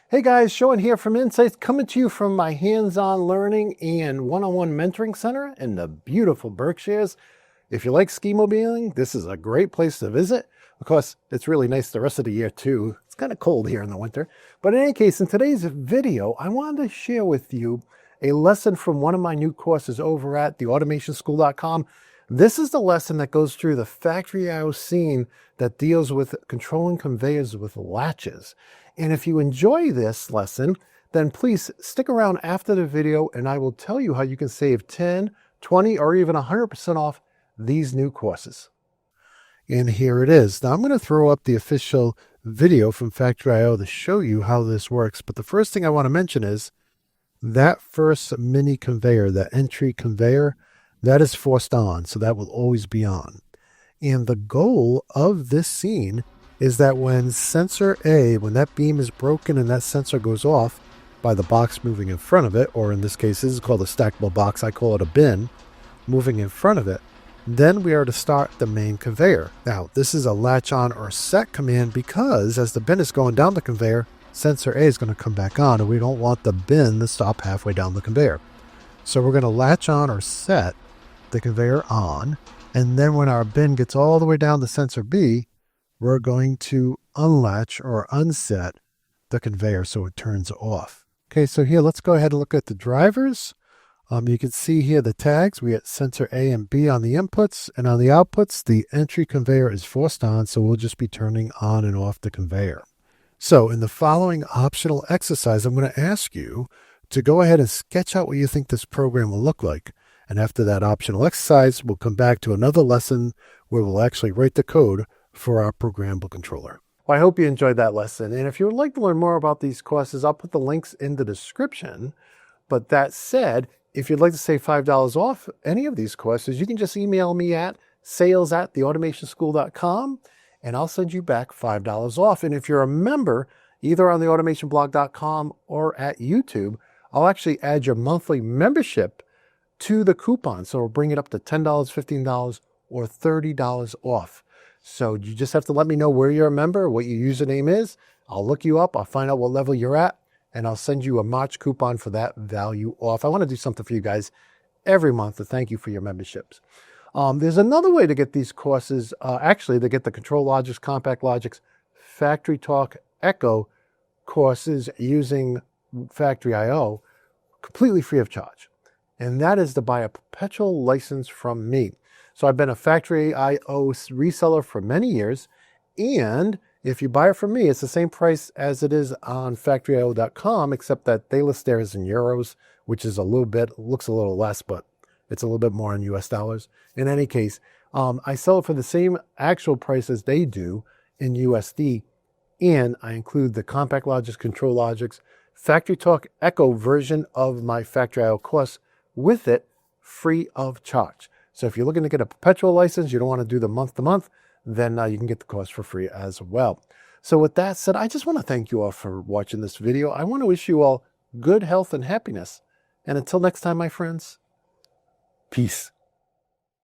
Hey guys, Sean here from Insights, coming to you from my hands-on learning and one-on-one mentoring center in the beautiful Berkshires. If you like ski mobiling, this is a great place to visit. Of course, it's really nice the rest of the year too. It's kind of cold here in the winter. But in any case, in today's video, I wanted to share with you a lesson from one of my new courses over at theautomationschool.com. This is the lesson that goes through the factory I/O scene that deals with controlling conveyors with latches. And if you enjoy this lesson, then please stick around after the video and I will tell you how you can save 10, 20, or even 100% off these new courses. And here it is. Now I'm going to throw up the official video from Factory I/O to show you how this works. But the first thing I want to mention is that first mini conveyor, that entry conveyor, that is forced on. So that will always be on. And the goal of this scene is that when sensor A, when that beam is broken and that sensor goes off by the box moving in front of it, or in this case, this is called a stackable box, I call it a bin, moving in front of it, then we are to start the main conveyor. Now, this is a latch on or set command because as the bin is going down the conveyor, sensor A is going to come back on, and we don't want the bin to stop halfway down the conveyor. So we're going to latch on or set the conveyor on, and then when our bin gets all the way down to sensor B, we're going to unlatch or unset the conveyor so it turns off. Okay, so here, let's go ahead and look at the drivers. You can see here the tags. We got sensor A and B on the inputs, and on the outputs, the entry conveyor is forced on, so we'll just be turning on and off the conveyor. So in the following optional exercise, I'm going to ask you to go ahead and sketch out what you think this program will look like. And after that optional exercise, we'll come back to another lesson where we'll actually write the code for our programmable controller. Well, I hope you enjoyed that lesson. And if you would like to learn more about these courses, I'll put the links in the description. But that said, if you'd like to save $5 off any of these courses, you can just email me at sales@theautomationschool.com and I'll send you back $5 off. And if you're a member, either on theautomationblog.com or at YouTube, I'll actually add your monthly membership to the coupon. So we'll bring it up to $10, $15, or $30 off. So you just have to let me know where you're a member, what your username is. I'll look you up. I'll find out what level you're at, and I'll send you a March coupon for that value off. I want to do something for you guys every month to thank you for your memberships. There's another way to get these courses, actually, to get the Control Logics, Compact Logics, Factory Talk, Echo courses using Factory I/O completely free of charge. And that is to buy a perpetual license from me. So I've been a Factory I/O reseller for many years, and if you buy it from me, it's the same price as it is on factoryio.com, except that they list theirs in euros, which is a little bit, looks a little less, but it's a little bit more in US dollars. In any case, I sell it for the same actual price as they do in USD, and I include the Compact Logics, Control Logics, Factory Talk Echo version of my Factory I/O course with it free of charge. So if you're looking to get a perpetual license, you don't want to do the month-to-month, then you can get the course for free as well. So with that said, I just want to thank you all for watching this video. I want to wish you all good health and happiness. And until next time, my friends, peace.